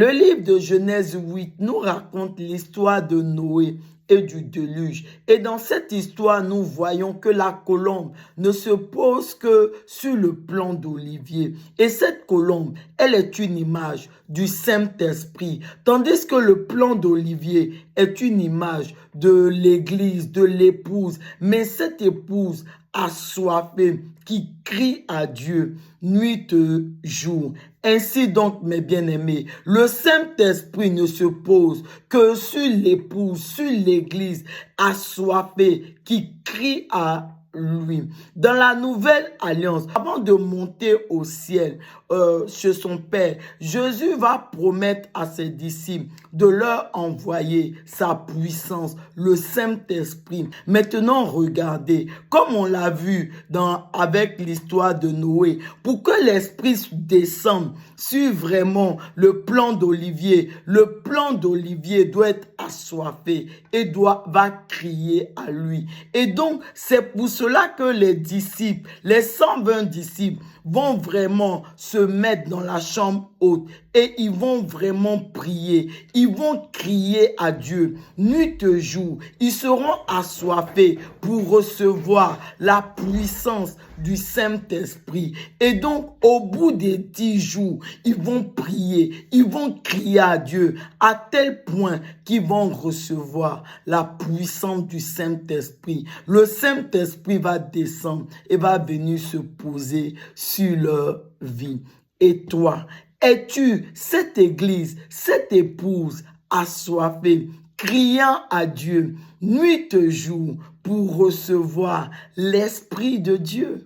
Le livre de Genèse 8 nous raconte l'histoire de Noé et du déluge. Et dans cette histoire, nous voyons que la colombe ne se pose que sur le plan d'olivier. Et cette colombe, elle est une image du Saint-Esprit, tandis que le plan d'olivier est une image de l'église, de l'épouse. Mais cette épouse assoiffée qui crie à Dieu nuit et jour. Ainsi donc, mes bien-aimés, le Saint-Esprit ne se pose que sur l'épouse, sur l'église assoiffée qui crie à lui. Dans la nouvelle alliance, avant de monter au ciel chez son Père, Jésus va promettre à ses disciples de leur envoyer sa puissance, le Saint-Esprit. Maintenant, regardez, comme on l'a vu avec l'histoire de Noé, pour que l'Esprit descende sur vraiment le plan d'olivier doit être assoiffé et va crier à lui. Et donc, c'est pour cela que les disciples, les 120 disciples, vont vraiment se mettre dans la chambre haute et ils vont vraiment prier. Ils vont crier à Dieu nuit et jour. Ils seront assoiffés pour recevoir la puissance du Saint-Esprit. Et donc, au bout des 10 jours, ils vont prier, ils vont crier à Dieu à tel point qu'ils vont recevoir la puissance du Saint-Esprit. Le Saint-Esprit va descendre et va venir se poser sur leur vie. Et toi, es-tu cette église, cette épouse assoiffée, criant à Dieu nuit et jour pour recevoir l'Esprit de Dieu?